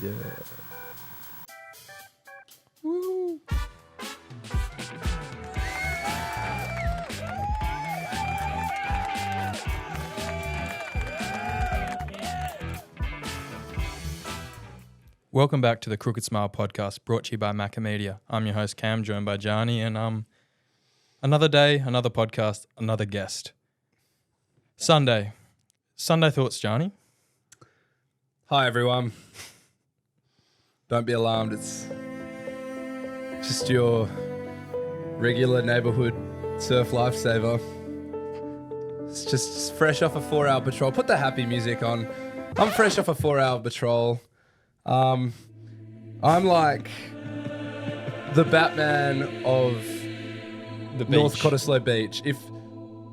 Yeah. Woo. Welcome back to the Crooked Smile podcast, brought to you by Macromedia. I'm your host Cam, joined by Gianni, and another day, another podcast, another guest. Sunday thoughts, Gianni. Hi, everyone. Don't be alarmed. It's just your regular neighborhood surf lifesaver. It's just fresh off a 4-hour patrol. Put the happy music on. I'm fresh off a 4-hour patrol. I'm like the Batman of The beach. North Cottesloe Beach. If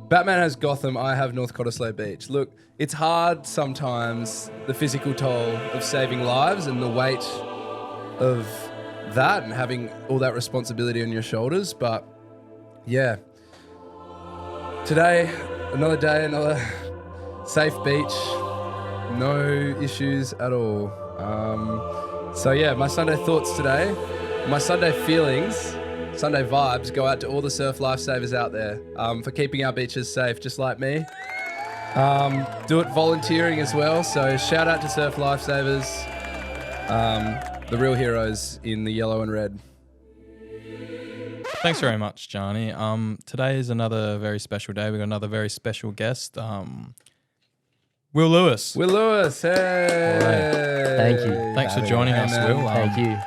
Batman has Gotham, I have North Cottesloe Beach. Look, it's hard sometimes, the physical toll of saving lives and the weight of that and having all that responsibility on your shoulders. But yeah, today, another safe beach, no issues at all. So yeah, my Sunday thoughts today, my Sunday feelings, Sunday vibes go out to all the surf lifesavers out there for keeping our beaches safe, just like me. Do it volunteering as well. So shout out to surf lifesavers, the real heroes in the yellow and red. Thanks very much, Gianni. Today is another very special day. We've got another very special guest, Wil Lewis. Wil Lewis, hey! Right. Thank you. Thanks for joining us, man. Wil. Thank you.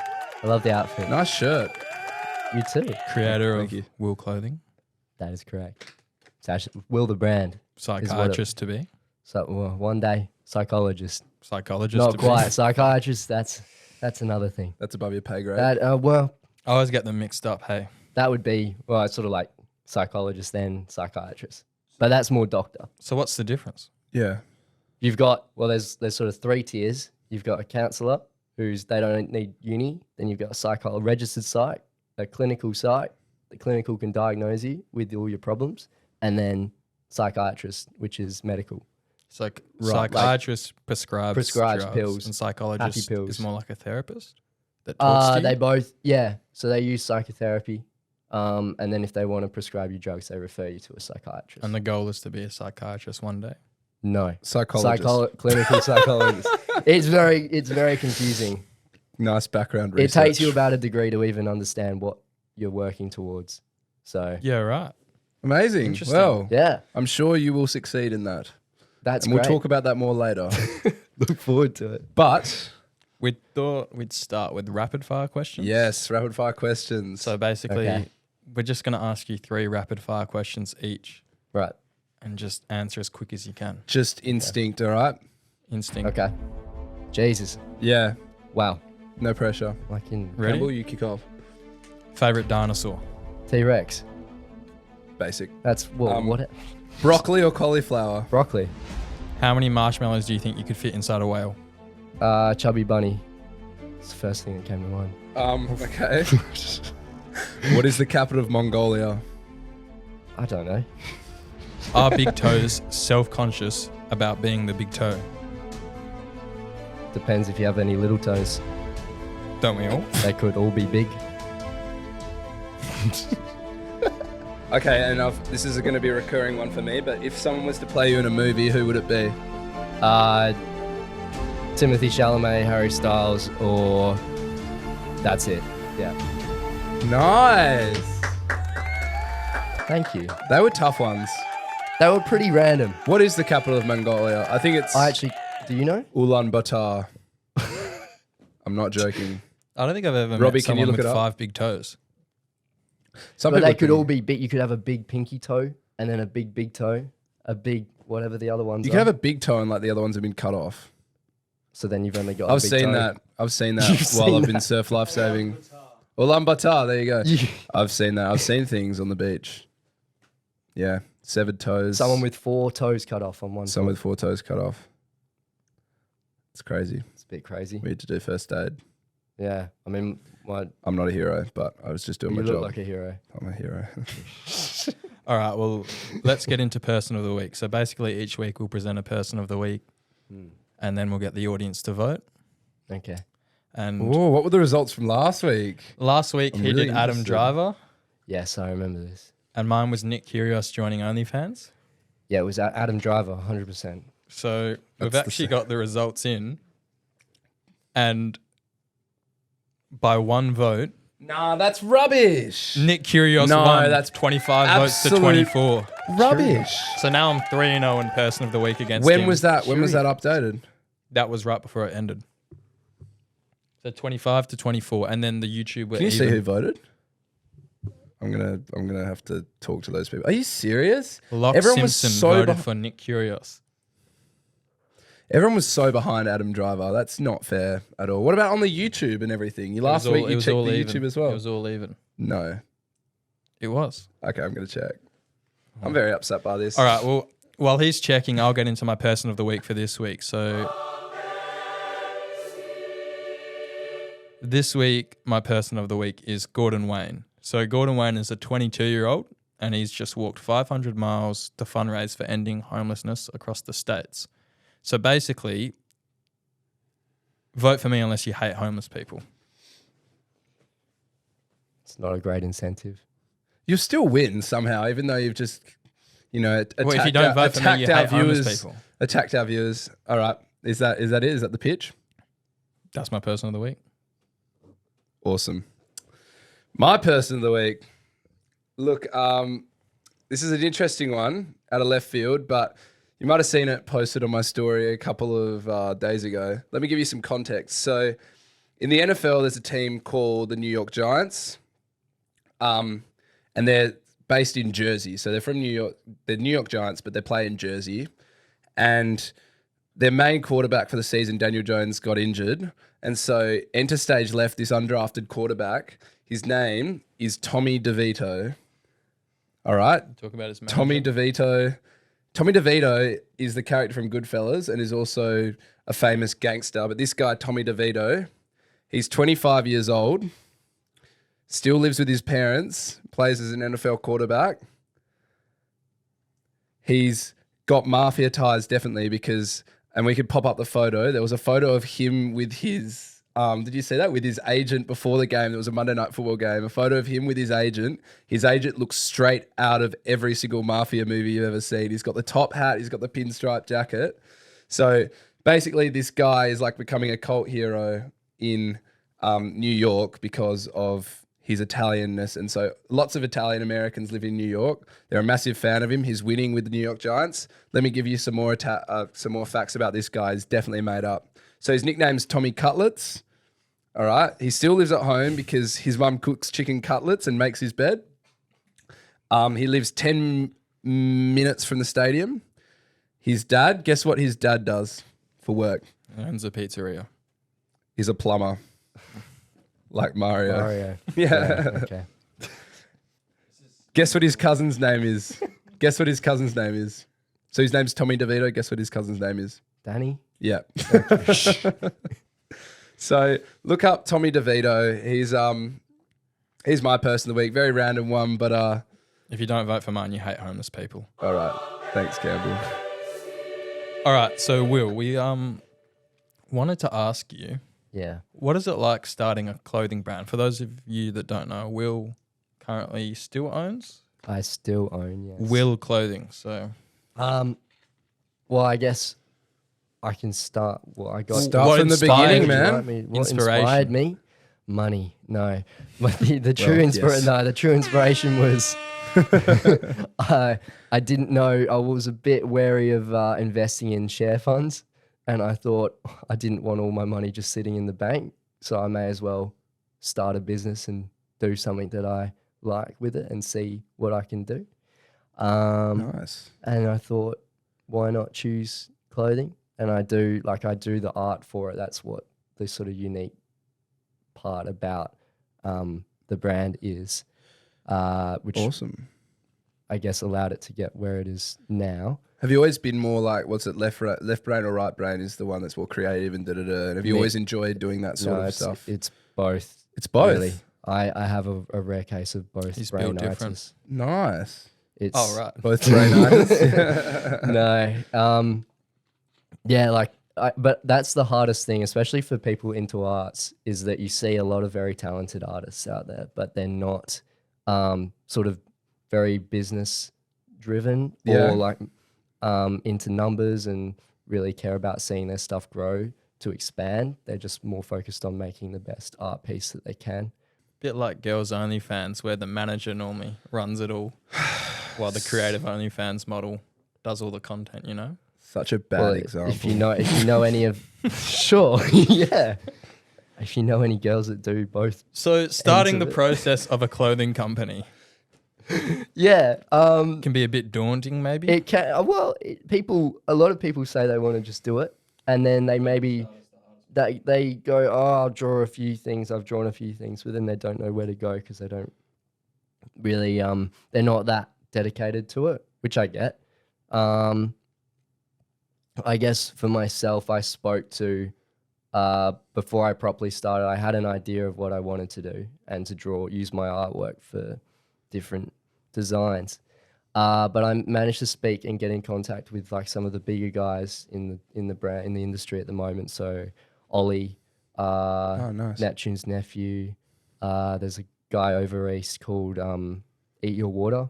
I love the outfit. Nice shirt. You too. Creator Thank of you. Wil Clothing, That is correct. It's actually Will the brand. psychiatrist to be, So well, one day psychologist. psychologist Not to quite be. psychiatrist. That's another thing. That's above your pay grade. That well, I always get them mixed up, hey. that would be it's sort of like psychologist then psychiatrist, but that's more doctor. So what's the difference? Yeah. You've got there's sort of 3 tiers. You've got a counsellor they don't need uni. Then you've got a registered psych, a clinical psych. The clinical can diagnose you with all your problems, and then psychiatrist, which is medical. It's like Right, psychiatrist prescribes drugs, pills, and psychologist happy pills. is more like a therapist that talks to you. They both, so they use psychotherapy, and then if they want to prescribe you drugs, they refer you to a psychiatrist. And the goal is to be a psychiatrist one day. No, Psychologist. clinical psychologist. It's very confusing. Nice background research. It takes you about a degree to even understand what you're working towards. So Yeah, right. Amazing. Interesting. Well, yeah, I'm sure you will succeed in that. that's And we'll great. talk about that more later. Look forward to it. But We thought we'd start with rapid fire questions. yes, rapid fire questions. So basically, Okay. we're just going to ask you 3 rapid fire questions each Right. and just answer as quick as you can. Just instinct, all right? Instinct. Okay. Jesus. Yeah, Wow. no pressure. Like in Ready? Campbell, you kick off. Favorite dinosaur? T-Rex. Basic. That's Um, what? Broccoli or cauliflower? Broccoli. How many marshmallows do you think you could fit inside a whale? Chubby bunny. It's the first thing that came to mind. Okay. What is the capital of Mongolia? I don't know. Are big toes self-conscious about being the big toe? Depends if you have any little toes. Don't we all? They could all be big. Okay, and this is going to be a recurring one for me, but if someone was to play you in a movie, who would it be? Timothy Chalamet, Harry Styles, or that's it. Yeah. Nice. Thank you. They were tough ones. They were pretty random. What is the capital of Mongolia? I think it's Do you know? Ulaanbaatar. I'm not joking. I don't think I've ever Robbie, met can you someone look with it up? 5 big toes. Some But people they could think- all be big. You could have a big pinky toe and then a big toe, a big whatever the other ones You are. can have a big toe and like the other ones have been cut off. So then you've only got. I've a big seen toe. that. I've seen that You've while seen I've been that. surf life saving. Ulaanbaatar, there you go. You- I've seen that. I've seen things on the beach. Yeah, severed toes. Someone with 4 toes cut off on one. Someone foot. with 4 toes cut off. It's crazy. It's a bit crazy. We had to do first aid. Yeah, I mean, I'm not a hero, but I was just doing you my look job. like a hero. I'm a hero. All right, well, let's get into person of the week. So basically each week we'll present a person of the week and then we'll get the audience to vote. Okay. And Oh, what were the results from last week? last week I'm he really did Adam interested. Driver, Yes, I remember this. and mine was Nick Kyrgios joining OnlyFans. Yeah, it was Adam Driver, 100%. So we've That's the actually same. got the results in, and by one vote, Nah, that's rubbish. Nick Kyrgios No, won. that's 25 votes to absolute 24. Rubbish. So now I'm 3-0 in Person of the Week against When him. was that? When was that updated? That was right before it ended. So 25 to 24, and then the YouTube were Can you see even. who voted? I'm gonna have to talk to those people. Are you serious? Locke Everyone was Simpson so voted beh- for Nick Kyrgios. Everyone was so behind Adam Driver. That's not fair at all. What about on the YouTube and everything? Last week you checked the YouTube as well. It was all even. No. It was. Okay, I'm gonna check. I'm very upset by this. All right. Well, while he's checking, I'll get into my Person of the Week for this week. So this week, my Person of the Week is Gordon Wayne. So Gordon Wayne is a 22-year-old, and he's just walked 500 miles to fundraise for ending homelessness across the states. So basically, vote for me unless you hate homeless people. It's not a great incentive. You'll still win somehow, even though you've just, attacked, Well, if you don't vote for me, you hate homeless people. Attacked our viewers. All right. Is that it? Is that the pitch? That's my Person of the Week. Awesome. My person of the week. Look, this is an interesting one out of left field, but you might have seen it posted on my story a couple of days ago. Let me give you some context. So in the NFL, there's a team called the New York Giants, and they're based in Jersey. So they're from New York. They're New York Giants, but they play in Jersey. And their main quarterback for the season, Daniel Jones, got injured. And so enter stage left this undrafted quarterback. His name is Tommy DeVito. All right. Talk about his manager. Tommy DeVito. Tommy DeVito is the character from Goodfellas and is also a famous gangster. But this guy, Tommy DeVito, he's 25 years old, still lives with his parents, plays as an NFL quarterback. He's got mafia ties, definitely, because, and we could pop up the photo. There was a photo of him with his, did you see that? With his agent before the game. There was a Monday Night Football game. A photo of him with his agent. His agent looks straight out of every single mafia movie you've ever seen. He's got the top hat. He's got the pinstripe jacket. So basically, this guy is like becoming a cult hero in New York because of his Italianness. And so lots of Italian Americans live in New York. They're a massive fan of him. He's winning with the New York Giants. Let me give you some more facts about this guy. He's definitely made up. So his nickname's Tommy Cutlets. All right. He still lives at home because his mum cooks chicken cutlets and makes his bed. He lives 10 minutes from the stadium. His dad, guess what his dad does for work? Owns a pizzeria. He's a plumber. Like Mario. Mario. Yeah. Okay. Guess what his cousin's name is? Guess what his cousin's name is? So his name's Tommy DeVito. Guess what his cousin's name is? Danny? Yeah. So look up Tommy DeVito. He's my person of the week. Very random one, but If you don't vote for mine, you hate homeless people. all right. Thanks, Campbell. All right. So, Will, we wanted to ask you, Yeah. what is it like starting a clothing brand? For those of you that don't know, Will currently still owns I still own, yes. Will Clothing. So, Well, I guess I can start. Well, I got Start What from the inspired beginning, you? man. What Inspiration. inspired me? Money. No, but the true Well, inspiration. yes. No, the true inspiration was. I didn't know. I was a bit wary of investing in share funds, and I thought I didn't want all my money just sitting in the bank, so I may as well start a business and do something that I like with it and see what I can do. Nice. And I thought, why not choose clothing? And I do the art for it. That's what the sort of unique part about the brand is, which Awesome. I guess allowed it to get where it is now. Have you always been more like, what's it, left brain or right brain is the one that's more creative and da-da-da? And have you Me. always enjoyed doing that sort No, of stuff? it's both. It's both. Really. I have a rare case of both He's built different. brainitis. Nice. It's oh, right. Both brainitis. no. Yeah, like but that's the hardest thing, especially for people into arts, is that you see a lot of very talented artists out there, but they're not sort of very business driven Yeah. or like into numbers and really care about seeing their stuff grow to expand. They're just more focused on making the best art piece that they can. Bit like Girls Only Fans, where the manager normally runs it all, while the creative Only Fans model does all the content. You know. Such a bad Well, example. if you know any of, sure, yeah. If you know any girls that do both, So starting Ends the of it. process of a clothing company yeah, can be a bit daunting, maybe. it can. A lot of people say they want to just do it, and then they maybe they go, oh, I'll draw a few things. I've drawn a few things, but then they don't know where to go because they don't really they're not that dedicated to it, which I get. I guess for myself, I spoke to, before I properly started, I had an idea of what I wanted to do and to use my artwork for different designs. But I managed to speak and get in contact with like some of the bigger guys in the industry at the moment. So Ollie, nice. Neptune's nephew. There's a guy over east called Eat Your Water.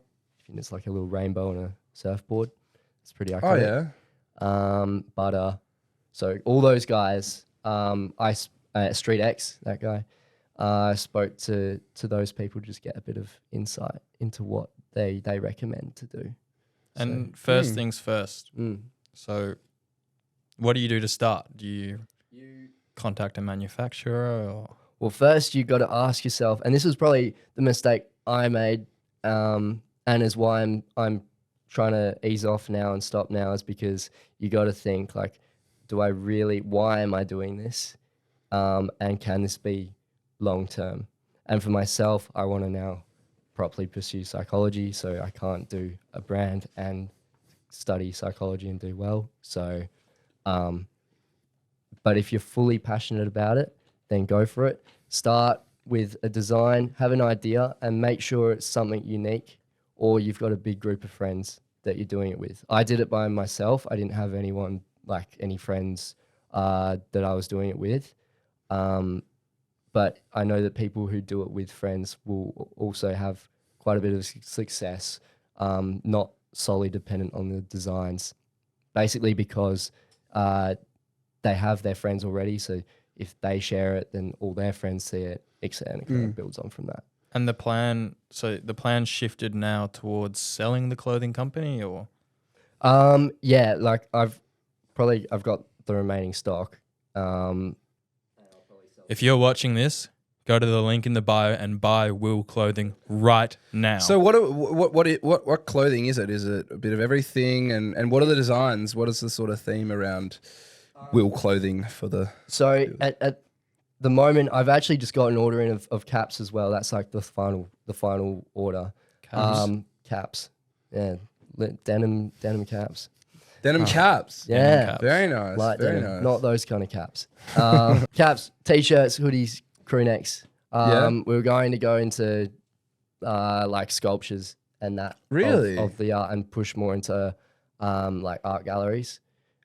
It's like a little rainbow on a surfboard. It's pretty iconic. Oh yeah. So all those guys, Street X, that guy, I spoke to those people to just get a bit of insight into what they recommend to do. And first things first. So what do you do to start? Do you contact a manufacturer? Or? Well, first you got to ask yourself, and this was probably the mistake I made, and is why I'm trying to ease off now and stop now, is because you got to think like, why am I doing this? And can this be long term? And for myself, I want to now properly pursue psychology, so I can't do a brand and study psychology and do well. So, but if you're fully passionate about it, then go for it. Start with a design, have an idea, and make sure it's something unique, or you've got a big group of friends that you're doing it with. I did it by myself. I didn't have anyone, like any friends that I was doing it with. But I know that people who do it with friends will also have quite a bit of success, not solely dependent on the designs, basically because they have their friends already. So if they share it, then all their friends see it, etc. And it kind of builds on from that. And the plan shifted now towards selling the clothing company, or? Yeah, like I've got the remaining stock. If you're watching this, go to the link in the bio and buy Wil clothing right now. So what clothing is it? Is it a bit of everything? And what are the designs? What is the sort of theme around Wil clothing for the? So at the moment, I've actually just got an order in of caps as well. That's like the final order. Caps. Yeah, denim caps. Denim caps. Yeah, caps. Very nice. light Very denim, nice. not those kind of caps. Caps, t-shirts, hoodies, crew necks. We were going to go into like sculptures and that Really? of the art, and push more into like art galleries,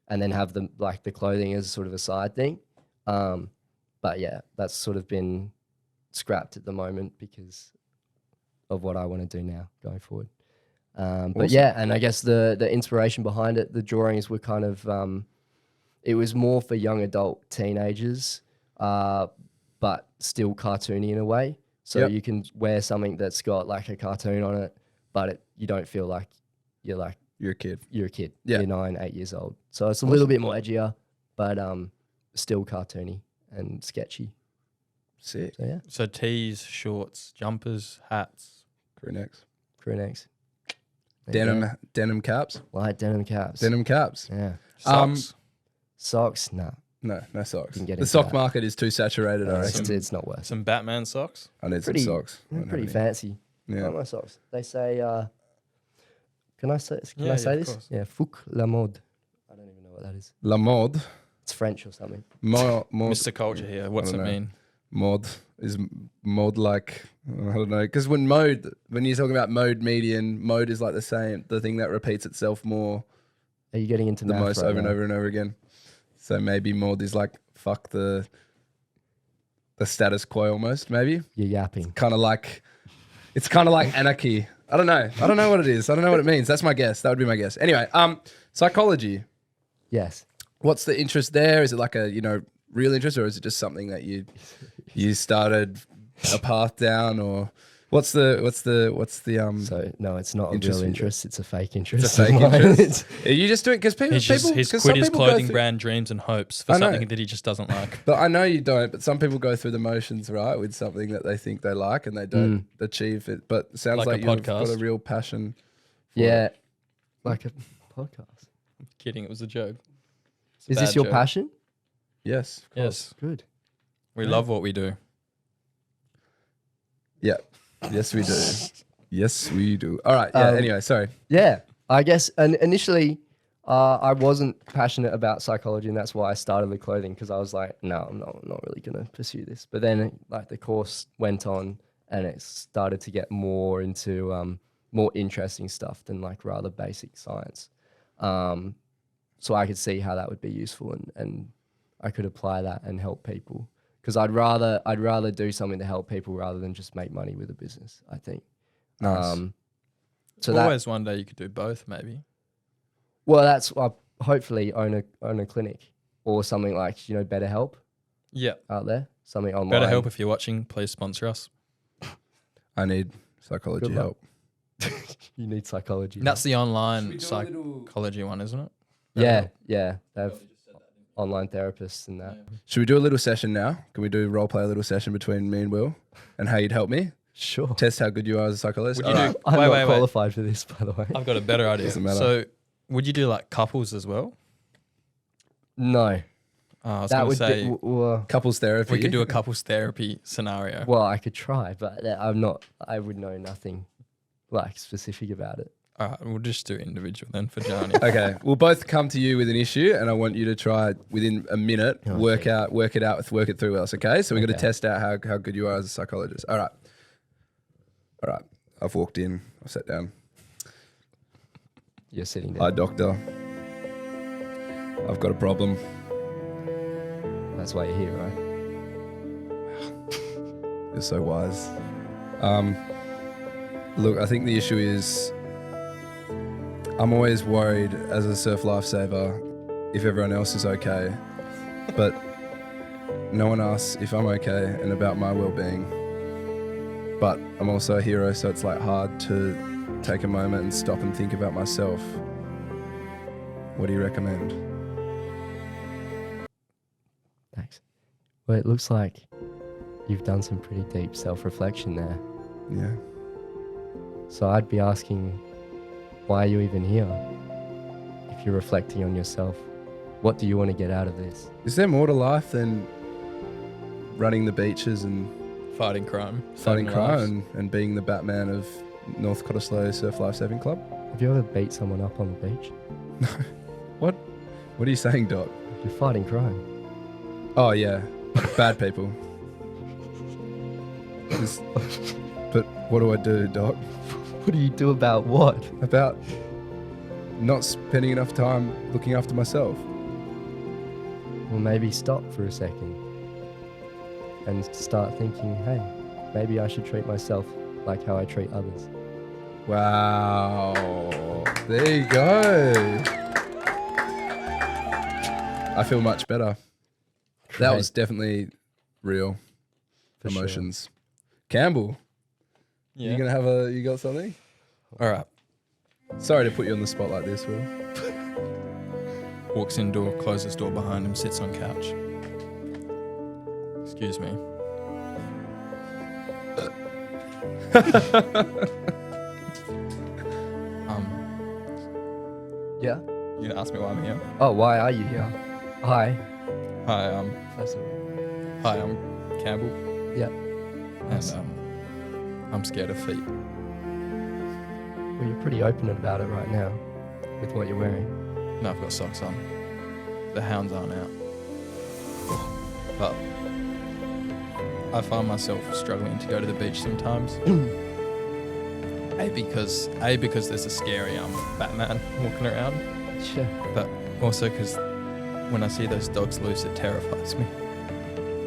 and then have the clothing as sort of a side thing. But yeah, that's sort of been scrapped at the moment because of what I want to do now going forward. But yeah, and I guess the inspiration behind it, the drawings were kind of, it was more for young adult teenagers, but still cartoony in a way. So you can wear something that's got like a cartoon on it, but you don't feel like you're a kid. Yeah. You're 9, 8 years old. So it's a little bit more edgier, but still cartoony and sketchy. Sick. So yeah, So tees, shorts, jumpers, hats. Crew necks. crew necks. There you go. Denim caps. Light denim caps. Denim caps. Yeah. Socks. Socks? Nah. No socks. Can get The into sock that. market is too saturated. I reckon. It's not worth it. Some Batman socks. I need Pretty- some socks. I They're don't pretty have any. fancy. Yeah. Like my socks. They say, can I say Yeah, this? of course. Yeah, Fouque la mode. I don't even know what that is. La mode. It's French or something. Mode. Mr. Culture here. What's it don't know. mean? Mod is mode like, I don't know, because when you're talking about mode median, mode is like the thing that repeats itself more Are you getting into the math most right over and now? over and over again. So maybe more there's like fuck the status quo almost. Maybe You're yapping. it's kind of like anarchy. I don't know what it is. I don't know what it means. That's my guess. That would be my guess. Anyway, psychology. Yes. What's the interest there? Is it like a real interest, or is it just something that you started a path down, or what's the So no, it's not a interest real for you? interest. It's a fake interest. It's a fake of mine. interest. Are you just doing because people? He's Cause some quit his people go clothing through- brand dreams and hopes for I know. something that he just doesn't like. But I know you don't. But some people go through the motions, right, with something that they think they like and they don't achieve it. But it sounds Like like a you've got a podcast. real passion. Yeah, like a podcast. Kidding, it was a joke. It's a Is this bad your joke. passion? Yes. Of course. Yes, Good. we love what we do. Yeah. Yes, we do. Yes, we do. All right. Yeah. Anyway, sorry. Yeah, I guess initially I wasn't passionate about psychology, and that's why I started the clothing, because I was like, no, I'm not really going to pursue this. But then like the course went on, and it started to get more into more interesting stuff than like rather basic science. So I could see how that would be useful, and I could apply that and help people. Because I'd rather do something to help people rather than just make money with a business, I think. Nice. So that, Always one day you could do both, maybe. well, that's hopefully own a clinic or something like BetterHelp Yeah. out there, something online. Better help if you're watching. Please sponsor us. I need psychology Good luck. help. You need psychology. That's the Should we online do a psychology one, isn't it? Yeah. They have online therapists and that. Should we do a little session now? Can we do role play a little session between me and Will and how you'd help me? Sure. Test how good you are as a psychologist. Would you All do- right. I'm Wait, not wait, wait. qualified for this, by the way. I've got a better idea. Doesn't matter. So, would you do like couples as well? No. I was That going to would say Couples therapy. we could do a couples therapy scenario. well, I could try, but I would know nothing like specific about it. All right, we'll just do individual then for Gianni. Okay, we'll both come to you with an issue, and I want you to try within a minute Okay. work it through us. Okay, so we're going to Okay. test out how good you are as a psychologist. All right. I've walked in. I've sat down. You're sitting Hi, there. doctor. I've got a problem. That's why you're here, right? You're so wise. Look, I think the issue is I'm always worried as a surf lifesaver if everyone else is okay, but no one asks if I'm okay and about my well-being. But I'm also a hero, so it's like hard to take a moment and stop and think about myself. What do you recommend? Thanks. Well, it looks like you've done some pretty deep self-reflection there. Yeah. So I'd be asking, why are you even here? If you're reflecting on yourself, what do you want to get out of this? Is there more to life than running the beaches and Fighting crime. fighting saving crime lives. and being the Batman of North Cottesloe Surf Lifesaving Club? Have you ever beat someone up on the beach? What are you saying, Doc? You're fighting crime. Oh yeah, bad people. But what do I do, Doc? What do you do about what? About not spending enough time looking after myself. Well, maybe stop for a second and start thinking, hey, maybe I should treat myself like how I treat others. Wow. There you go. I feel much better. That Great. was definitely real For sure. emotions. Campbell, Yeah. you got something? All right. Sorry to put you on the spot like this, Will. Walks in door, closes door behind him, sits on couch. Excuse me. Yeah? You gonna ask me why I'm here? Oh, why are you here? Hi. Hi, That's all. hi, I'm Campbell, Yeah. and I'm scared of feet. Well, you're pretty open about it right now with what you're wearing. No, I've got socks on. The hounds aren't out. But I find myself struggling to go to the beach sometimes. A because there's a scary Batman walking around, Sure. but also because when I see those dogs loose, it terrifies me.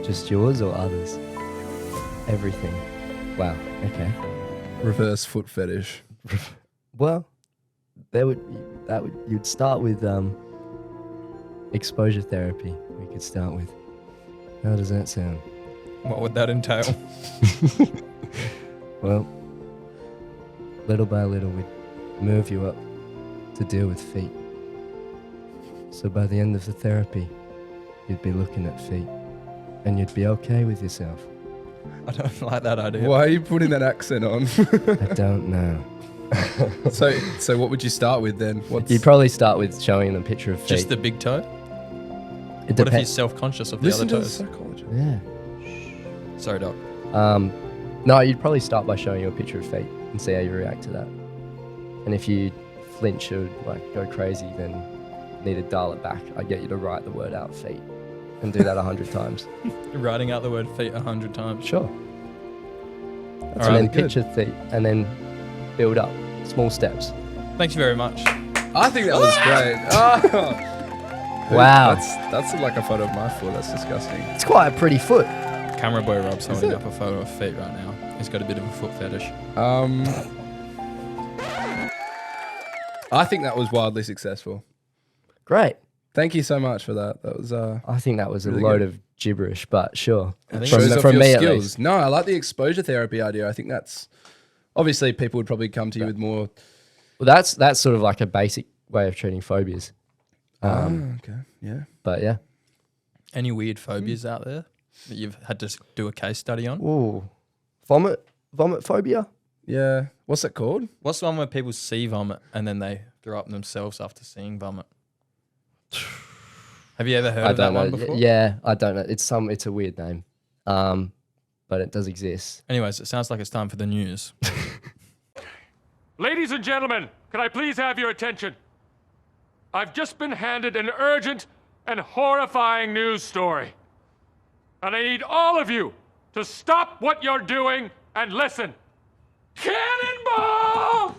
Just yours or others? Everything. Wow. Okay. Reverse foot fetish. Well, you'd start with exposure therapy. We could start with. How does that sound? What would that entail? Well, little by little, we'd move you up to deal with feet. So by the end of the therapy, you'd be looking at feet, and you'd be okay with yourself. I don't like that idea. Why are you putting that accent on? I don't know. So what would you start with then? You'd probably start with showing them a picture of feet. Just the big toe? It What if he's depends. self-conscious of the Listen other to the toes? psychologist. Yeah. Sorry, Doc. No, you'd probably start by showing you a picture of feet and see how you react to that. And if you flinch or like go crazy, then need to dial it back. I get you to write the word out feet and do that 100 times. You're writing out the word feet 100 times. Sure. That's And really then good. picture feet and then build up. Small steps. Thanks very much. I think that was great. Oh. Wow. That's like a photo of my foot. That's disgusting. It's quite a pretty foot. Camera boy Rob's holding it? up a photo of feet right now. He's got a bit of a foot fetish. I think that was wildly successful. Great. Thank you so much for that. That was I think that was a Really load good. of gibberish, but sure. I think shows off from your me at skills. least. No, I like the exposure therapy idea. I think that's obviously people would probably come to you with more. Well, that's sort of like a basic way of treating phobias. Okay, yeah. But yeah. Any weird phobias out there that you've had to do a case study on? Ooh. Vomit phobia? Yeah. What's that called? What's the one where people see vomit and then they throw up themselves after seeing vomit? Have you ever heard I of that don't know. one before? Yeah, I don't know. It's a weird name. But it does exist. Anyways, it sounds like it's time for the news. Ladies and gentlemen, can I please have your attention? I've just been handed an urgent and horrifying news story. And I need all of you to stop what you're doing and listen. Cannonball!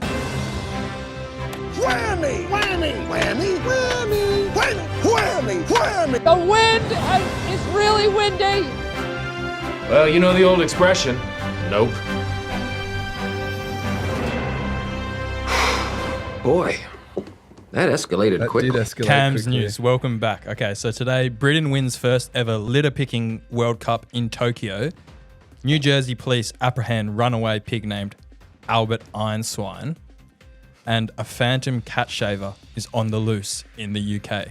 Whammy! Whammy! Whammy! Whammy! Whammy! Whammy! Whammy! The wind is really windy. Well, you know the old expression. Nope. Boy, that escalated That quickly. did escalate Cam's quickly. news. Welcome back. Okay, so today, Britain wins first ever litter picking World Cup in Tokyo. New Jersey police apprehend runaway pig named Albert Einswine. And a phantom cat shaver is on the loose in the UK.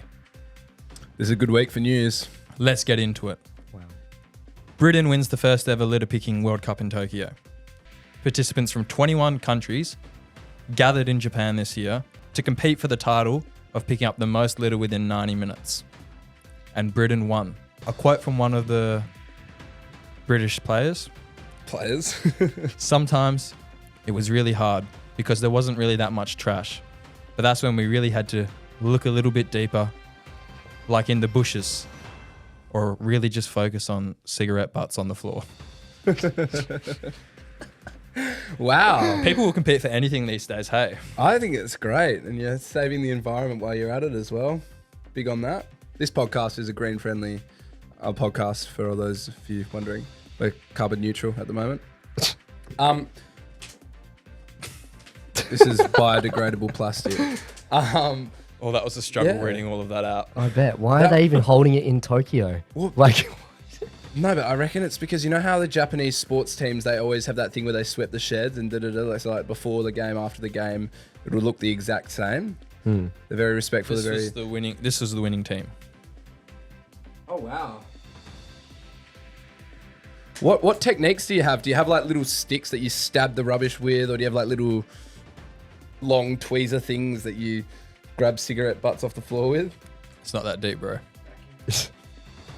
This is a good week for news. Let's get into it. Wow. Britain wins the first ever litter picking World Cup in Tokyo. Participants from 21 countries gathered in Japan this year to compete for the title of picking up the most litter within 90 minutes. And Britain won. A quote from one of the British players: "Sometimes it was really hard because there wasn't really that much trash. But that's when we really had to look a little bit deeper, like in the bushes, or really just focus on cigarette butts on the floor." Wow. People will compete for anything these days, hey? I think it's great. And you're saving the environment while you're at it as well. Big on that. This podcast is a green friendly podcast for all those of you wondering. We're carbon neutral at the moment. This is biodegradable plastic. Oh, that was a struggle Yeah. reading all of that out. I bet. Why are they even holding it in Tokyo? Like, No, but I reckon it's because you know how the Japanese sports teams, they always have that thing where they sweep the sheds and da-da-da. So like before the game, after the game, it would look the exact same. They're very respectful. This They're very... was the winning team. Oh, wow. What techniques do you have? Do you have like little sticks that you stab the rubbish with, or do you have like little long tweezer things that you grab cigarette butts off the floor with? It's not that deep, bro.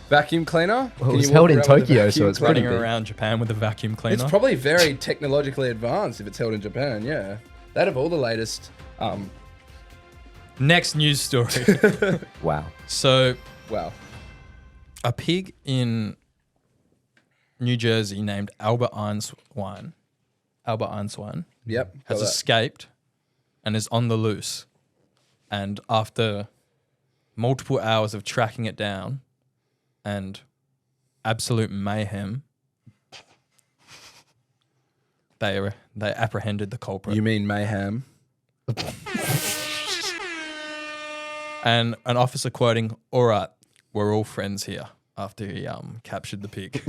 Vacuum cleaner? well, it Can was you held walk in around with a Tokyo, so vacuum it's cleaner? pretty Running big. around Japan with a vacuum cleaner. It's probably very technologically advanced if it's held in Japan, yeah. They'd have all the latest. Next news story. Wow. So, Wow. a pig in New Jersey named Albert Einswine Yep. got has that. escaped and is on the loose. And after multiple hours of tracking it down and absolute mayhem, they apprehended the culprit. You mean mayhem? And an officer quoting, "All right, we're all friends here," after he captured the pig.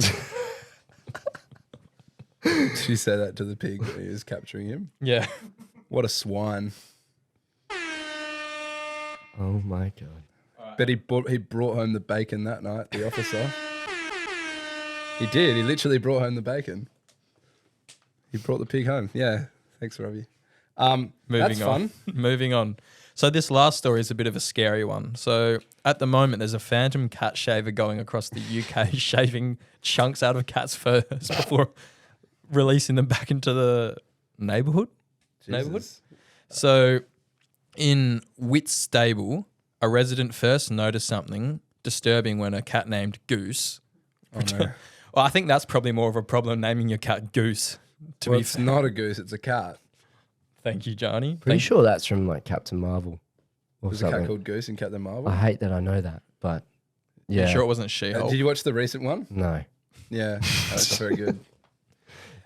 She said that to the pig when he was capturing him. Yeah. What a swine. Oh my God. But he brought home the bacon that night, the officer. He did. He literally brought home the bacon. He brought the pig home. Yeah. Thanks, Robbie. That's fun. Moving on. So this last story is a bit of a scary one. So at the moment, there's a phantom cat shaver going across the UK, shaving chunks out of cats' furs before releasing them back into the neighbourhood. Jesus. So in Witt's stable, a resident first noticed something disturbing when a cat named Goose. Oh, no. Well, I think that's probably more of a problem naming your cat Goose. To Well, be it's fair. not a goose, it's a cat. Thank you, Johnny. Pretty sure that's from like Captain Marvel or There's a cat something. called Goose in Captain Marvel. I hate that I know that, but yeah. You sure it wasn't She-Hulk? Did you watch the recent one? No. Yeah, that's very good.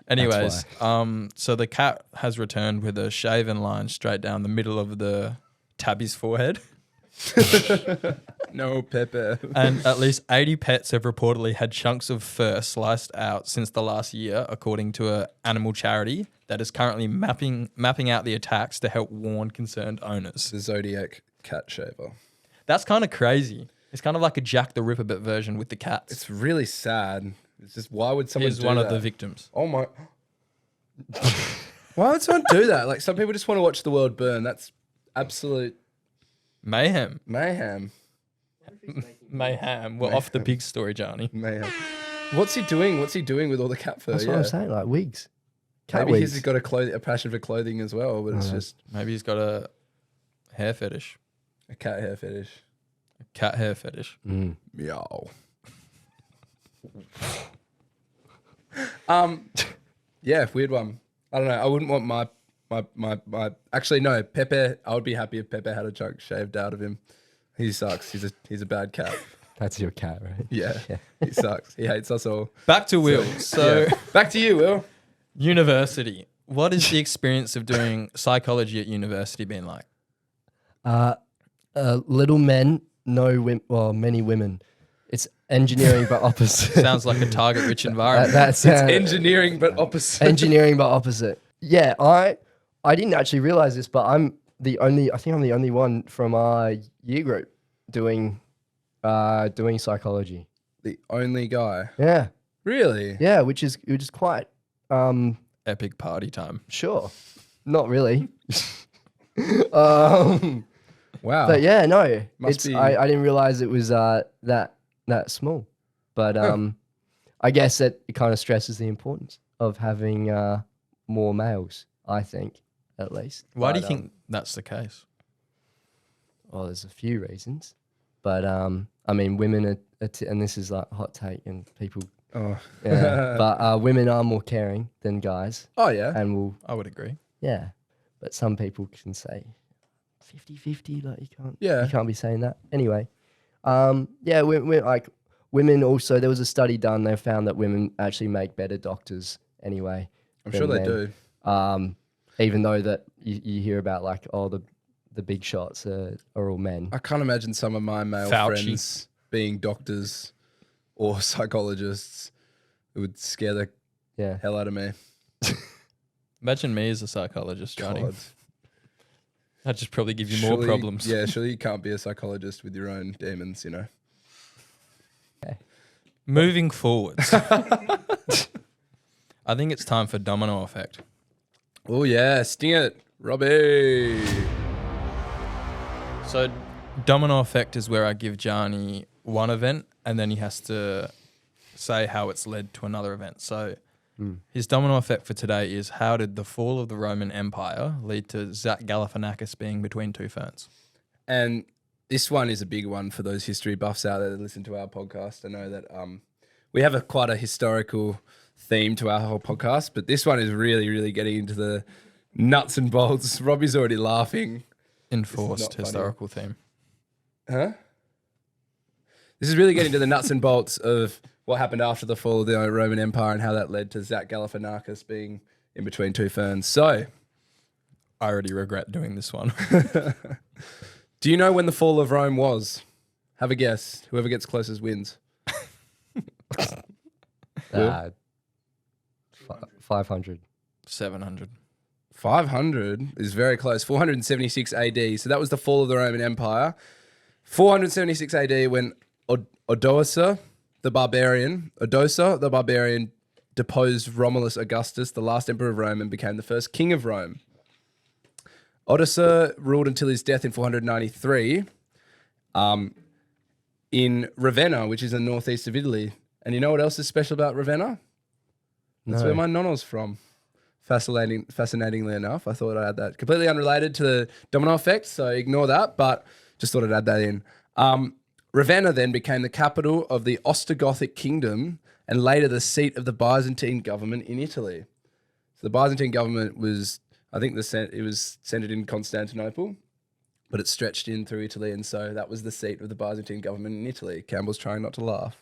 Anyways, so the cat has returned with a shaven line straight down the middle of the tabby's forehead. No, Pepe. And at least 80 pets have reportedly had chunks of fur sliced out since the last year, according to an animal charity that is currently mapping out the attacks to help warn concerned owners. The Zodiac cat shaver. That's kind of crazy. It's kind of like a Jack the Ripper bit version with the cats. It's really sad. It's just, why would someone He's do one that? of the victims. Oh my. Why would someone do that? Like, some people just want to watch the world burn. That's absolute Mayhem. mayhem. Mayhem. Well, off the pig story, Johnny. Mayhem. What's he doing? What's he doing with all the cat fur? That's what I'm saying, like wigs. Cat Maybe wigs. he's got a passion for clothing as well, but it's just Maybe he's got a hair fetish. a cat hair fetish. A cat hair fetish. Meow. Yeah, weird one. I don't know. I wouldn't want my. Actually, no. Pepe. I would be happy if Pepe had a chunk shaved out of him. He sucks. He's a bad cat. That's your cat, right? Yeah, he sucks. He hates us all. Back to Will. So, Yeah. Back to you, Will. university. What is the experience of doing psychology at university been like? Little men, no women, well, many women. It's engineering but opposite. Sounds like a target-rich environment. That's Engineering, but opposite. engineering but opposite. Yeah, I didn't actually realize this, but I think I'm the only one from our year group doing psychology. The only guy. Yeah. Really? Yeah, which is quite Epic party time. sure. Not really. um Wow. But yeah, no. Must be- I didn't realize it was that small. But I guess it kind of stresses the importance of having more males, I think, at least. Why do But, you think that's the case? Well, there's a few reasons. But I mean, women are and this is like a hot take and people Oh. yeah, but women are more caring than guys Oh yeah. and will I would agree. yeah. But some people can say 50-50, like you Yeah. can't be saying that. Anyway, yeah, we like women also. There was a study done. They found that women actually make better doctors anyway. I'm sure they do. Even though that you hear about like the big shots are all men. I can't imagine some of my male Fauci. friends being doctors or psychologists. It would scare the Yeah, hell out of me. Imagine me as a psychologist, Johnny. God. That'd just probably give you more Surely- problems. Yeah, surely you can't be a psychologist with your own demons, you know. Moving forwards. I think it's time for Domino Effect. Oh yeah, sting it, Robbie. So Domino Effect is where I give Gianni one event and then he has to say how it's led to another event. So his Domino Effect for today is, how did the fall of the Roman Empire lead to Zach Galifianakis being between two ferns? And this one is a big one for those history buffs out there that listen to our podcast. I know that we have quite a historical theme to our whole podcast, but this one is really, really getting into the nuts and bolts. Robbie's already laughing. Enforced not funny. historical theme. Huh? This is really getting to the nuts and bolts of what happened after the fall of the Roman Empire and how that led to Zach Galifianakis being in between two ferns. So, I already regret doing this one. do you know when the fall of Rome was? Have a guess. Whoever gets closest wins. 500. 700. 500 is very close. 476 AD. So that was the fall of the Roman Empire. 476 AD when Odoacer the barbarian deposed Romulus Augustus, the last emperor of Rome, and became the first king of Rome. Odoacer ruled until his death in 493 in Ravenna, which is in the northeast of Italy. And you know what else is special about Ravenna? That's where my nonno's from. Fascinatingly enough, I thought I'd add that. Completely unrelated to the Domino Effect, so ignore that, but just thought I'd add that in. Ravenna then became the capital of the Ostrogothic kingdom and later the seat of the Byzantine government in Italy. So the Byzantine government was, I think it was centered in Constantinople, but it stretched in through Italy, and so that was the seat of the Byzantine government in Italy. Campbell's trying not to laugh.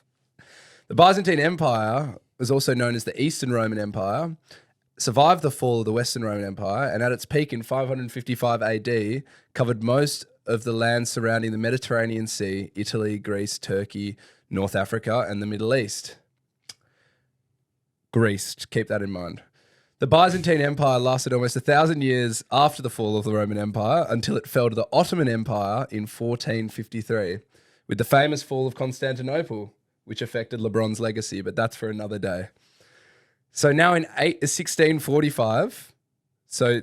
The Byzantine Empire was also known as the Eastern Roman Empire, survived the fall of the Western Roman Empire, and at its peak in 555 AD, covered most of the land surrounding the Mediterranean Sea, Italy, Greece, Turkey, North Africa, and the Middle East. Greece, keep that in mind. The Byzantine Empire lasted almost 1,000 years after the fall of the Roman Empire until it fell to the Ottoman Empire in 1453, with the famous fall of Constantinople, which affected LeBron's legacy, but that's for another day. So now in 1645, so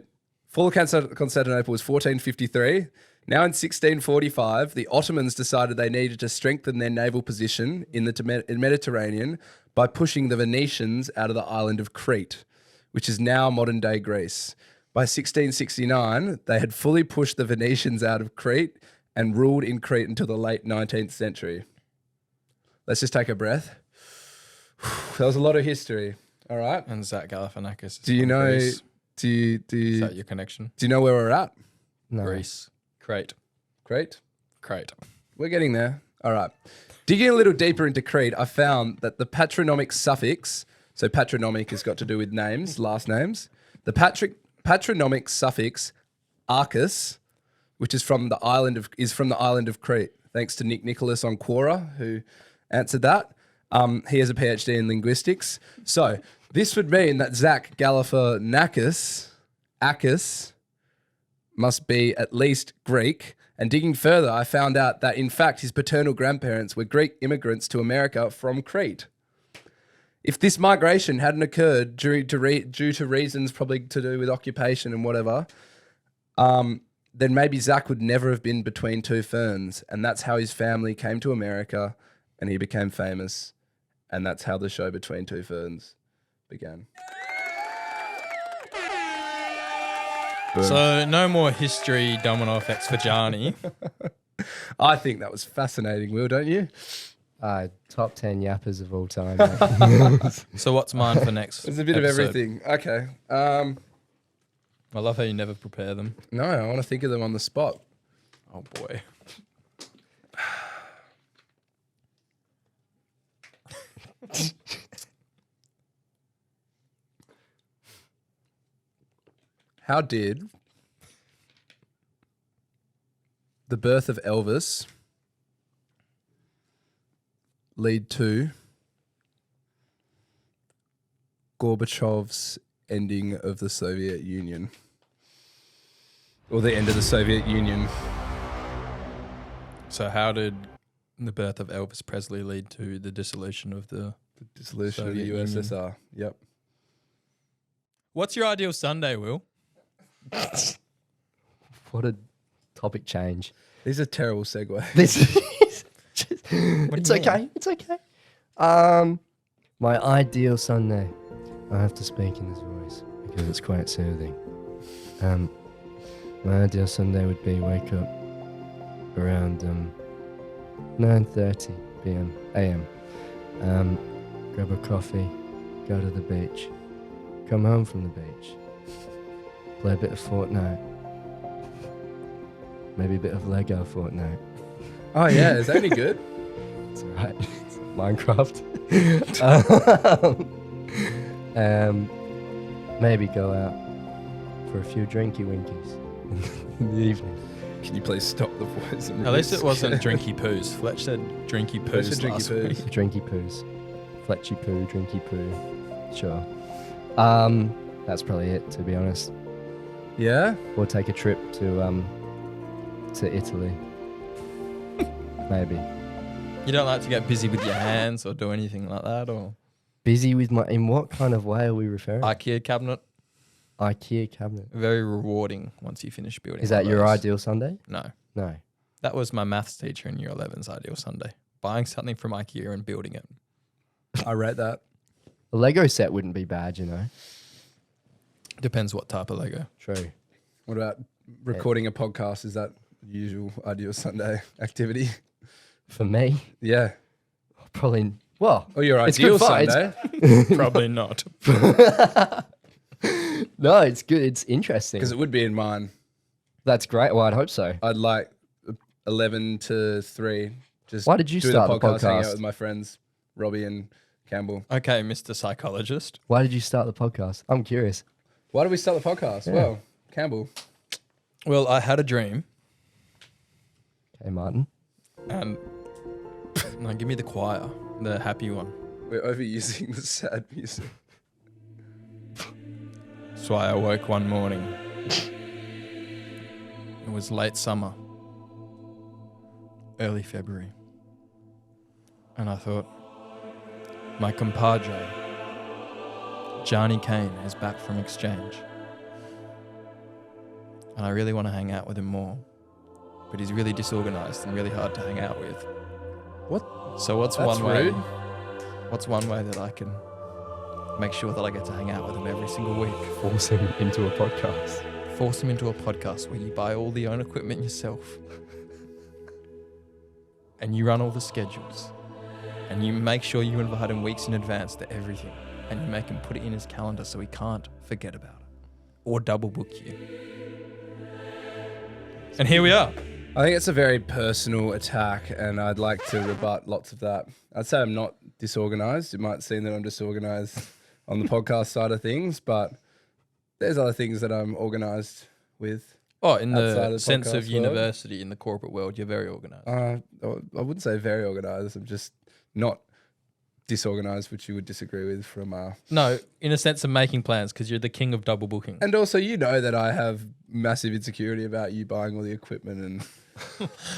fall of Constantinople was 1453. Now in 1645, the Ottomans decided they needed to strengthen their naval position in the Mediterranean by pushing the Venetians out of the island of Crete, which is now modern-day Greece. By 1669, they had fully pushed the Venetians out of Crete and ruled in Crete until the late 19th century. Let's just take a breath. That was a lot of history. All right. And Zach Galifianakis. Do you know? Greece. Is that your connection? Do you know where we're at? No. Greece. Crete. Crete. We're getting there. All right. Digging a little deeper into Crete, I found that the patronymic suffix. So patronymic has got to do with names, last names. The patronymic suffix arcus, which is from the island of Crete. Thanks to Nick Nicholas on Quora, who answered that. He has a PhD in linguistics. So this would mean that Zach Galifianakis must be at least Greek. And digging further, I found out that in fact his paternal grandparents were Greek immigrants to America from Crete. If this migration hadn't occurred due to reasons probably to do with occupation and whatever, then maybe Zach would never have been between two ferns. And that's how his family came to America and he became famous. And that's how the show Between Two Ferns began. Boom. So no more history domino effects for Gianni. I think that was fascinating, Will, don't you? Top 10 yappers of all time. So what's mine for next? There's a bit episode? of everything. Okay. I love how you never prepare them. No, I want to think of them on the spot. Oh boy. How did the birth of Elvis lead to Gorbachev's ending of the Soviet Union? Or the end of the Soviet Union? So how did the birth of Elvis Presley lead to the dissolution of the Dissolution Soviet of the USSR. Yep. What's your ideal Sunday, Will? What a topic change. These are terrible segues. This is just, it's okay. It's okay. My ideal Sunday. I have to speak in this voice because it's quite soothing. My ideal Sunday would be wake up around 9:30 a.m. Grab a coffee, go to the beach, come home from the beach, play a bit of Fortnite, maybe a bit of Lego Fortnite. Oh yeah, is that any good? It's alright. It's Minecraft. Maybe go out for a few drinky winkies in the evening. Can you please stop the voice? At least it wasn't drinky poos. Fletch said drinky Fletch poos said drinky last poos. week. Drinky poos. Fletchy poo, drinky poo. Sure. That's probably it, to be honest. Yeah? Or take a trip to Italy. Maybe. You don't like to get busy with your hands or do anything like that, or Busy with my... In what kind of way are we referring? IKEA cabinet? IKEA cabinet. Very rewarding once you finish building. Is one that of your those. ideal Sunday? No. No. That was my maths teacher in year 11's ideal Sunday. Buying something from IKEA and building it. I rate that. A Lego set wouldn't be bad, you know. Depends what type of Lego. True. What about recording a podcast? Is that usual ideal Sunday activity? For me, Yeah. probably... Well, Or your it's ideal good fun. Sunday? Probably not. No, it's good. It's interesting. Because it would be in mine. That's great. Well, I'd hope so. I'd like 11 to 3. Just Why did you do start the hang podcast? out with my friends, Robbie and Campbell. Okay, Mr. Psychologist. Why did you start the podcast? I'm curious. Why did we start the podcast? Yeah. Well, Campbell. Well, I had a dream, Okay, Martin. and no, give me the choir, the happy one. We're overusing the sad music. So I awoke one morning. It was late summer, early February. And I thought, my compadre, Gianni Kane, is back from exchange. And I really want to hang out with him more. But he's really disorganized and really hard to hang out with. What? So what's That's one way? rude. What's one way that I can make sure that I get to hang out with him every single week? Force him into a podcast. Force him into a podcast where you buy all the own equipment yourself. And you run all the schedules. And you make sure you invite him weeks in advance to everything. And you make him put it in his calendar so he can't forget about it. Or double book you. And here we are. I think it's a very personal attack, and I'd like to rebut lots of that. I'd say I'm not disorganized. It might seem that I'm disorganized on the podcast side of things, but there's other things that I'm organized with. Oh, in Outside of the the sense of podcast world? university, in the corporate world, you're very organized. I wouldn't say very organized. I'm just not disorganized, which you would disagree with from... No, in a sense of making plans, because you're the king of double booking. And also, you know that I have massive insecurity about you buying all the equipment and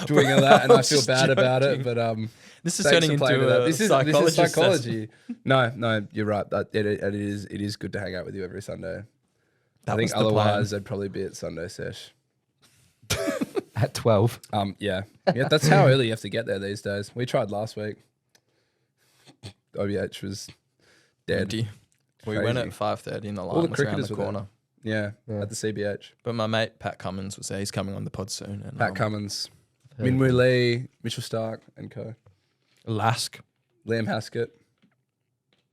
doing all that, and I feel Just bad about it. joking. But This is thanks turning for playing into with that. a This is psychologist psychology. No, you're right. It is good to hang out with you every Sunday. I think was the plan. otherwise I'd probably be at Sunday sesh. At 12. Yeah, that's how early you have to get there these days. We tried last week. OBH was dead. Empty. We went at Crazy. 5:30 and the All line the was around cricketers the were there. corner. Yeah, Yeah. at the CBH. But my mate Pat Cummins was there. He's coming on the pod soon. And Pat Cummins, heard of Minwoo Lee, Mitchell Stark and co. Lask, Liam Haskett,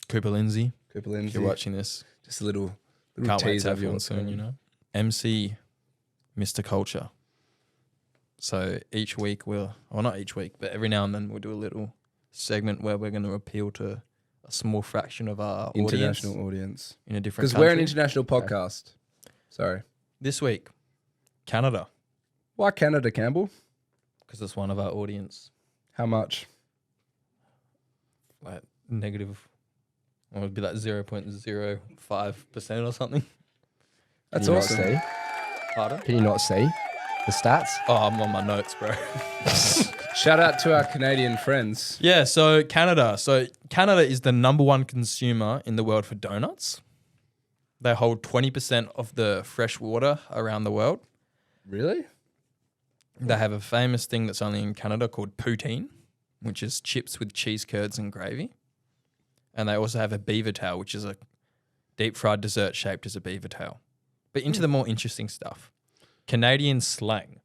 Cooper Lindsay. Cooper If Lindsay. you're watching this, Just a little can't wait teaser to have for you on what's soon, coming. you know. MC, Mr. Culture. So each week not each week, but every now and then we'll do a little segment where we're going to appeal to a small fraction of our International audience audience. in a different Because country. we're an international podcast. Sorry. This week, Canada, Why Canada, Campbell? because it's one of our audience. How much? Like negative, it would be like 0.05% or something. That's Can you awesome. Not see? Pardon? Can you not see the stats? Oh, I'm on my notes, bro. Shout out to our Canadian friends. Yeah, so Canada. So Canada is the number one consumer in the world for donuts. They hold 20% of the fresh water around the world. Really? They have a famous thing that's only in Canada called poutine, which is chips with cheese curds and gravy. And they also have a beaver tail, which is a deep fried dessert shaped as a beaver tail. But into the more interesting stuff. Canadian slang.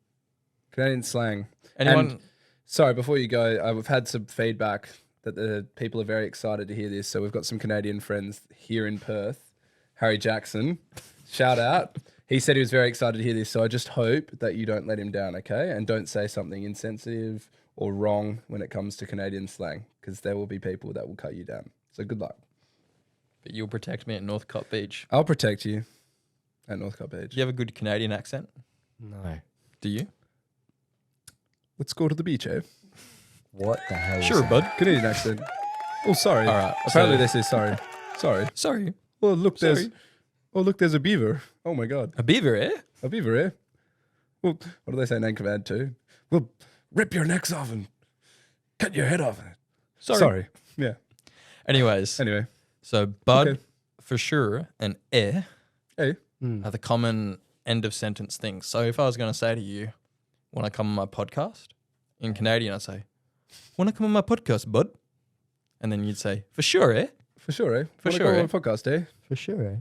Canadian slang. Anyone? And sorry, before you go, we've had some feedback that the people are very excited to hear this. So we've got some Canadian friends here in Perth. Harry Jackson, shout out. he said he was very excited to hear this. So I just hope that you don't let him down, okay? And don't say something insensitive or wrong when it comes to Canadian slang, because there will be people that will cut you down. So good luck. But you'll protect me at Northcott Beach. I'll protect you at Northcott Beach. Do you have a good Canadian accent? No. Do you? Let's go to the beach, eh? What the hell? is Sure, that? bud. Canadian accent. Oh, sorry. All right, Apparently so- this is sorry. Sorry. Sorry. Oh, look, there's... Sorry. Oh, look, there's a beaver. Oh, my God. A beaver, eh? A beaver, eh? Well, what do they say in Name Command 2? We'll rip your necks off and cut your head off. Sorry. Yeah. Anyways, Anyway. so bud, Okay. for sure, and Hey. are the common end of sentence things. So if I was going to say to you, want to come on my podcast? In Canadian, I'd say, want to come on my podcast, bud? And then you'd say, for sure, eh? For sure, eh? For Wanna sure, go eh? on a podcast, eh? For sure, eh?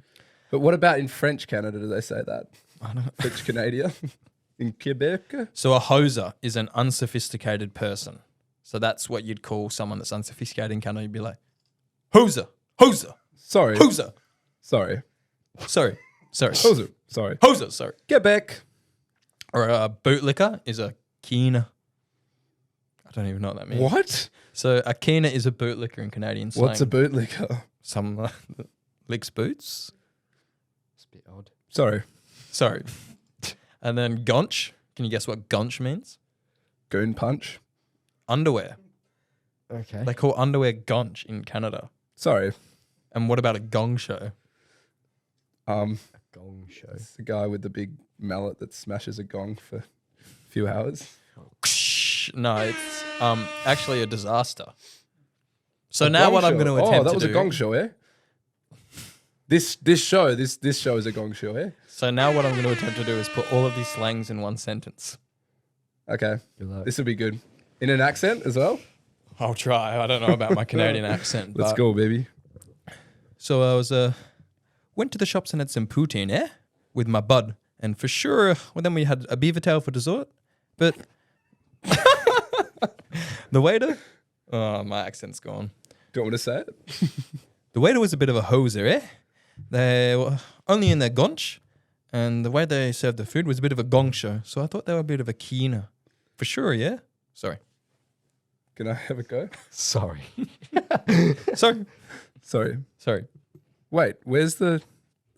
But what about in French Canada? Do they say that? I don't know. French Canada? In Quebec? So a hoser is an unsophisticated person. So that's what you'd call someone that's unsophisticated in Canada. You'd be like, hoser, hoser, Sorry. hoser. Sorry. Sorry. Hoser. Sorry. Hoser, sorry. Quebec. Or a bootlicker is a keener. I don't even know what that means. What? So a keener is a bootlicker in Canadian slang. What's a bootlicker? Some licks boots. It's a bit odd. Sorry. Sorry. And then gonch. Can you guess what gonch means? Goon punch. Underwear. Okay. They call underwear gonch in Canada. Sorry. And what about a gong show? Gong show. It's the guy with the big mallet that smashes a gong for a few hours. No, it's actually a disaster. So A now gong what I'm show. going to attempt Oh, that to was do. a gong show, eh? This show is a gong show, eh? So now what I'm going to attempt to do is put all of these slangs in one sentence. Okay. Good luck. This will be good. In an accent as well? I'll try. I don't know about my Canadian accent. Let's but- go, baby. So I was went to the shops and had some poutine, with my bud, and for sure, well, then we had a beaver tail for dessert. But the waiter, oh, my accent's gone. Do you want me to say it? The waiter was a bit of a hoser, They were only in their gonch, and the way they served the food was a bit of a gong show. So I thought they were a bit of a keener, for sure. Yeah. Sorry. Can I have a go? Sorry. Sorry. Sorry. Wait, where's the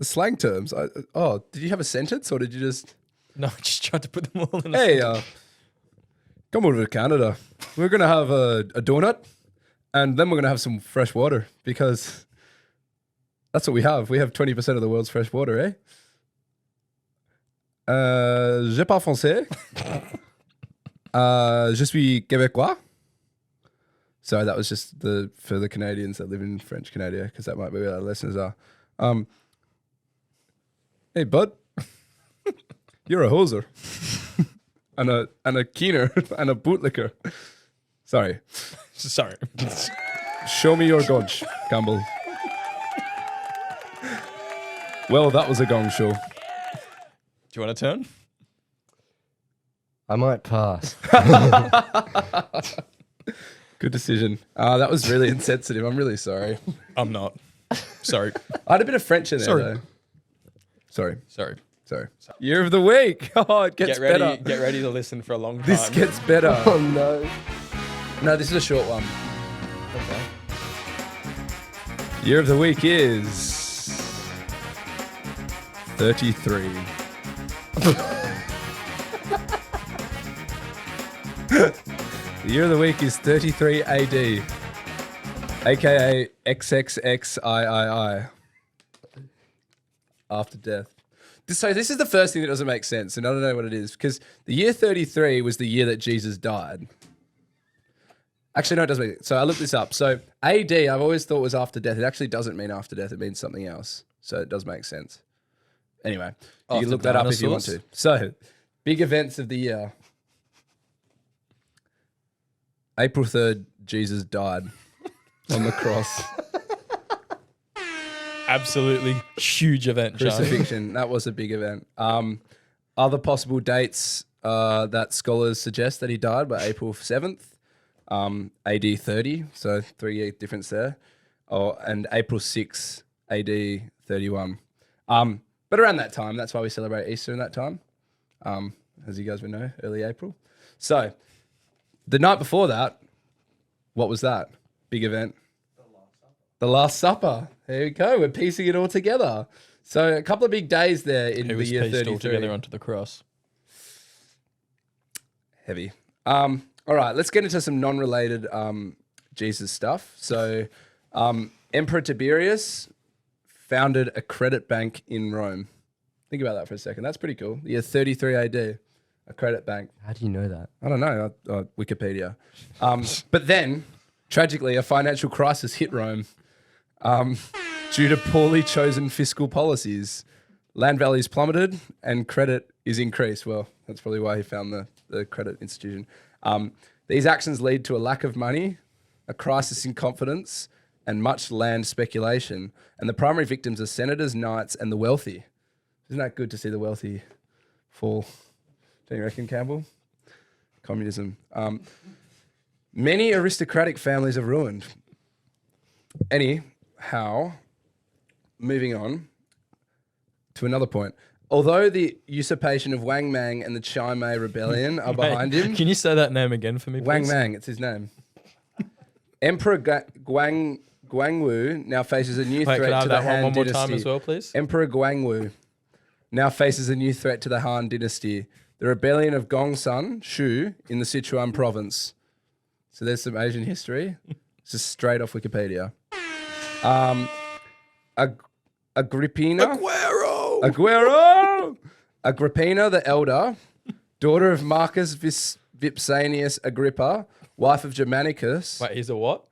slang terms? Did you have a sentence or did you just... No, I just tried to put them all in. A Hey, sentence. come over to Canada. We're going to have a donut and then we're going to have some fresh water because that's what we have. We have 20% of the world's fresh water, eh? Je parle français. Je suis québécois. So that was just for the Canadians that live in French Canada, because that might be where our listeners are. Hey, bud, you're a hoser, and a keener, and a bootlicker. Sorry, Sorry. show me your gonch, Campbell. Well, that was a gong show. Do you want to turn? I might pass. Good decision. That was really insensitive. I'm really sorry. I'm not. Sorry. I had a bit of French in there, Sorry. though. Sorry. Sorry. Year of the week. Oh, it gets better. Get ready to listen for a long time. This gets better. Oh no. No, this is a short one. Okay. Year of the week is 33. The year of the week is 33 AD, aka XXXIII. After death. So this is the first thing that doesn't make sense, and I don't know what it is, because the year 33 was the year that Jesus died. Actually, no, it doesn't make sense. So I looked this up. So AD, I've always thought was after death. It actually doesn't mean after death. It means something else. So it does make sense. Anyway, you After can look that up if you want to. dinosaurs? So, big events of the year. April 3rd, Jesus died on the cross. Absolutely huge event, Charlie. Crucifixion. That was a big event. Other possible dates that scholars suggest that he died were April 7th, AD 30, so 3 year difference there, and April 6th, AD 31. But around that time, that's why we celebrate Easter in that time, as you guys would know, early April. So the night before that, what was that big event? The Last Supper. There we go. We're piecing it all together. So a couple of big days there in It the was year pieced 33. all together onto the cross. Heavy. All right, let's get into some non-related Jesus stuff. So Emperor Tiberius founded a credit bank in Rome. Think about that for a second. That's pretty cool. The year 33 AD, a credit bank. How do you know that? I don't know, Wikipedia. But then, tragically, a financial crisis hit Rome due to poorly chosen fiscal policies. Land values plummeted and credit is increased. Well, that's probably why he found the credit institution. These actions lead to a lack of money, a crisis in confidence, and much land speculation. And the primary victims are senators, knights, and the wealthy. Isn't that good to see the wealthy fall? Don't you reckon, Campbell? Communism. Many aristocratic families are ruined. Anyhow, moving on to another point. Although the usurpation of Wang Mang and the Chai Mei rebellion are behind him. Can you say that name again for me, please? Wang Mang, it's his name. Emperor Guangwu now faces a new Wait, threat can I to have the that Han one more dynasty. time as well, please? Emperor Guangwu now faces a new threat to the Han dynasty. The rebellion of Gongsun Shu in the Sichuan province. So there's some Asian history. This is straight off Wikipedia. Agrippina. Aguero! Agrippina the Elder, daughter of Marcus Vipsanius Agrippa, wife of Germanicus. Wait, he's a what?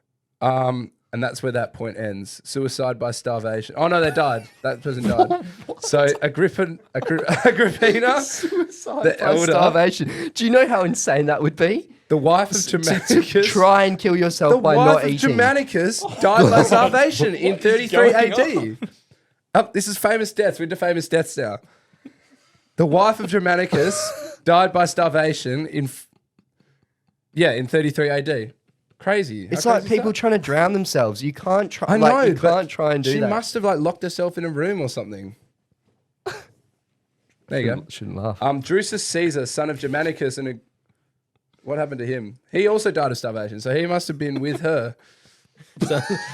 And that's where that point ends. Suicide by starvation. Oh no, they died. That person died. So Agrippina, the elder, Starvation. Do you know how insane that would be? the wife of Germanicus. Try and kill yourself The by wife not of eating. Germanicus died by starvation in 33 going AD. Oh, this is famous deaths. We're into famous deaths now. The wife of Germanicus died by starvation in 33 AD. Crazy. It's How like crazy is people that? trying to drown themselves. You can't try. I know, you but can't try and do she that. must have like locked herself in a room or something. There you go. Shouldn't laugh. Drusus Caesar, son of Germanicus, and what happened to him? He also died of starvation, so he must have been with her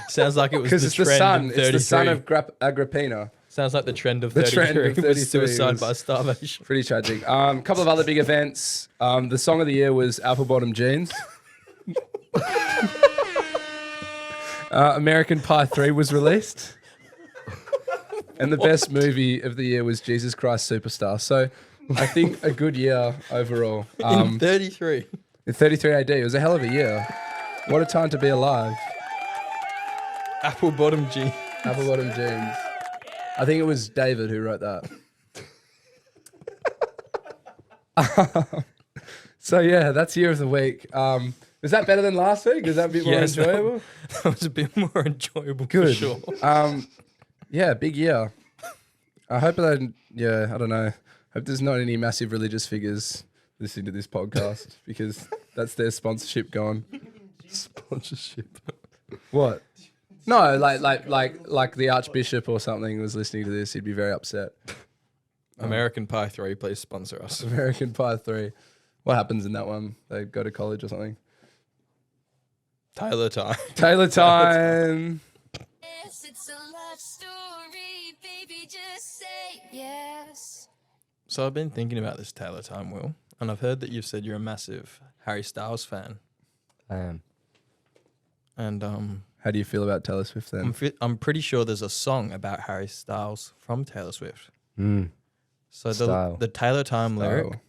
Sounds like it was because the it's the trend son. in It's 33. the son of Agrippina. Sounds like the trend of The 33 trend of 33 was suicide was- by starvation. Pretty tragic. A couple of other big events. The song of the year was Apple Bottom Jeans. American Pie 3 was released. And the best movie of the year was Jesus Christ Superstar. So I think a good year overall. In 33. In 33 AD, it was a hell of a year. What a time to be alive. Apple bottom G. Apple Bottom Jeans. I think it was David who wrote that. So yeah, that's year of the week. Was that better than last week? Was that a bit more Yes, that- enjoyable? That was a bit more enjoyable Good. for sure. Yeah, big year. I hope I don't know. Hope there's not any massive religious figures listening to this podcast because that's their sponsorship gone. Sponsorship. What? No, like the Archbishop or something was listening to this, he'd be very upset. American Pie 3, please sponsor us. American Pie 3. What happens in that one? They go to college or something. Taylor time. Taylor time. Yes, it's a love story, baby, just say yes. So I've been thinking about this Taylor time, Will, and I've heard that you've said you're a massive Harry Styles fan. I am. And How do you feel about Taylor Swift then? I'm pretty sure there's a song about Harry Styles from Taylor Swift. So Style. the Taylor time lyric Style.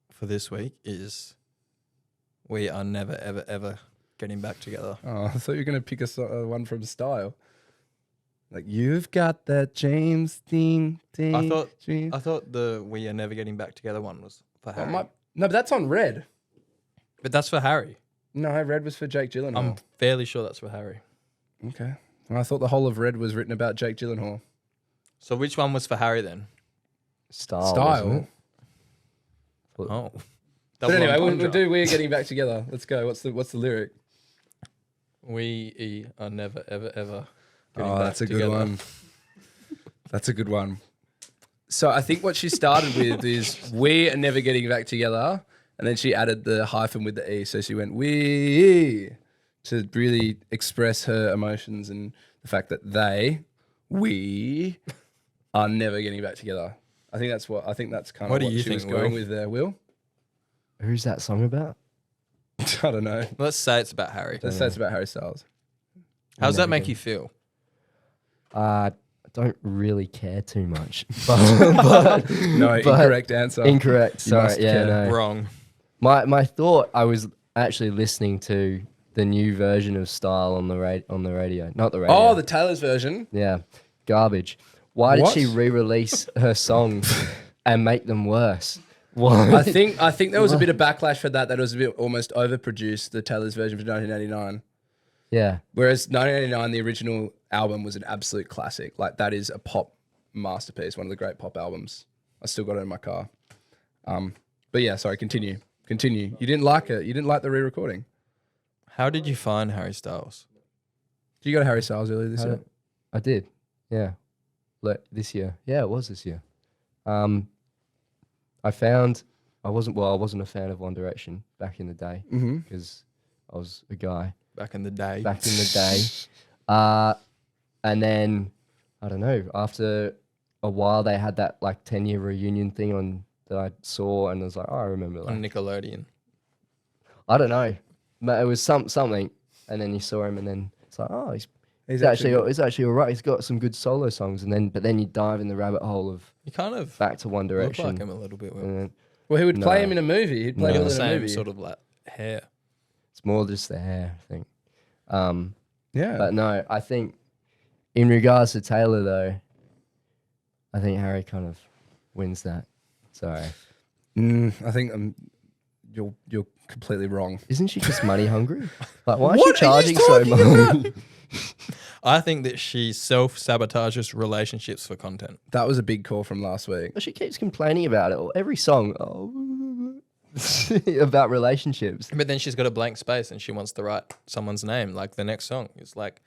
for this week is "We are never, ever, ever getting back together." Oh, I thought you were going to pick one from Style. Like, you've got that James Dean thing. I thought the "We are never getting back together" one was for Harry. No, but that's on Red. But that's for Harry. No, Red was for Jake Gyllenhaal. I'm fairly sure that's for Harry. Okay. Well, I thought the whole of Red was written about Jake Gyllenhaal. So which one was for Harry then? Style. Style. Oh. But anyway, we'll do We're Getting Back Together. Let's go. What's the lyric? We are never, ever, ever. Oh, that's a good one. That's a good one. So I think what she started with is we are never getting back together, and then she added the hyphen with the E. So she went we to really express her emotions and the fact that we are never getting back together. I think that's kind of what she was going with there. Will? Who's that song about? I don't know. Let's say it's about Harry. Let's say it's about Harry Styles. How does that make you feel? I don't really care too much. But Incorrect answer. Incorrect. You Sorry. must Yeah, care. no. Wrong. My thought, I was actually listening to the new version of Style on the radio. Not the radio. Oh, the Taylor's version. Yeah. Garbage. Why did What? she re-release her songs and make them worse? Why? I think there was a bit of backlash for that. That it was a bit almost overproduced, the Taylor's version for 1989. Yeah. Whereas 1989, the original album was an absolute classic. Like that is a pop masterpiece, one of the great pop albums. I still got it in my car. But yeah, sorry, continue. You didn't like it. You didn't like the re-recording. How did you find Harry Styles? Did you go to Harry Styles earlier this year? I did. Yeah. This year. Yeah, it was this year. I wasn't a fan of One Direction back in the day because I was a guy. Back in the day. And then, I don't know, after a while they had that like 10-year reunion thing that I saw and I was like, oh, I remember that. On Nickelodeon. I don't know. But it was something. And then you saw him and then it's like, oh, he's actually all right. He's got some good solo songs. But then you dive in the rabbit hole of You kind of back to One look Direction. like him a little bit. Will. And then, Well, he would play No. him in a movie. He'd play him The in a same movie. sort of like hair. it's more just the hair, I think. Yeah. But no, I think in regards to Taylor though, I think Harry kind of wins that. Sorry. I think you're completely wrong. Isn't she just money hungry? Like, why is What she are you charging so talking much? I think that she self-sabotages relationships for content. That was a big call from last week. Well, she keeps complaining about it. Every song about relationships. But then she's got a blank space and she wants to write someone's name. Like the next song is like,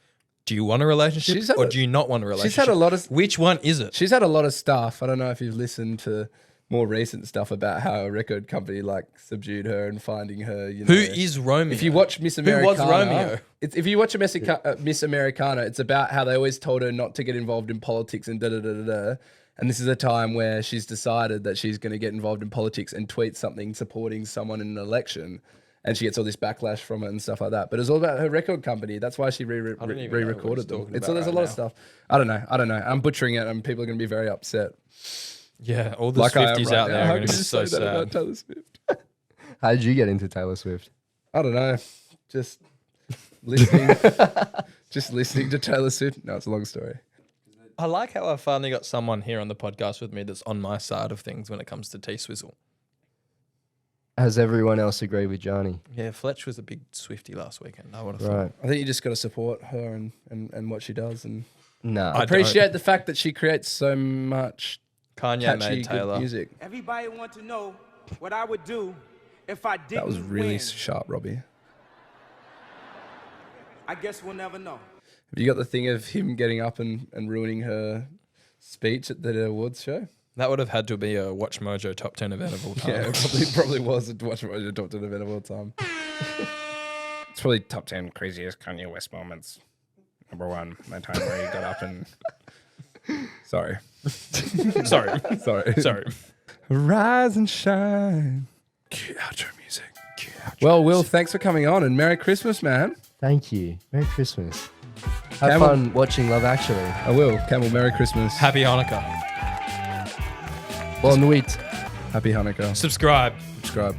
do you want a relationship She's had or a- do you not want a relationship? She's had a lot of Which one is it? She's had a lot of stuff. I don't know if you've listened to more recent stuff about how a record company like subdued her and finding her. You know, Who is Romeo? If you watch Miss Who Americana, was Romeo? If you watch Miss Americana, it's about how they always told her not to get involved in politics and da. And this is a time where she's decided that she's going to get involved in politics and tweet something supporting someone in an election. And she gets all this backlash from it and stuff like that. But it's all about her record company. That's why she don't even know what re-recorded he's them. talking It's about there's a right lot of now. stuff. I don't know. I'm butchering it and people are going to be very upset. Yeah, all the I am Swifties right out now. there How are going could to be you so say that about sad. Taylor Swift? How did you get into Taylor Swift? I don't know. Just listening to Taylor Swift. No, it's a long story. I like how I finally got someone here on the podcast with me that's on my side of things when it comes to T-Swizzle. Has everyone else agreed with Gianni? Yeah, Fletch was a big Swiftie last weekend. I would have Right. I think you just got to support her and what she does and No. I appreciate the fact that she creates so much Kanye catchy made good Taylor. music. Everybody want to know what I would do if I didn't That was really win. sharp, Robbie. I guess we'll never know. Have you got the thing of him getting up and ruining her speech at the awards show? That would have had to be a Watch Mojo top 10 event of all time. Yeah, it probably was a Watch Mojo top 10 event of all time. It's probably top 10 craziest Kanye West moments. Number 1, my time where he got up and... Sorry. Sorry. Rise and shine. Cue outro music. Well, Will, thanks for coming on and Merry Christmas, man. Thank you. Merry Christmas. Have Camel- fun watching Love Actually. I will. Camel, Merry Christmas. Happy Hanukkah. Bon nuit. Happy Hanukkah. Subscribe. Subscribe.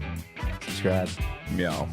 Subscribe. Meow.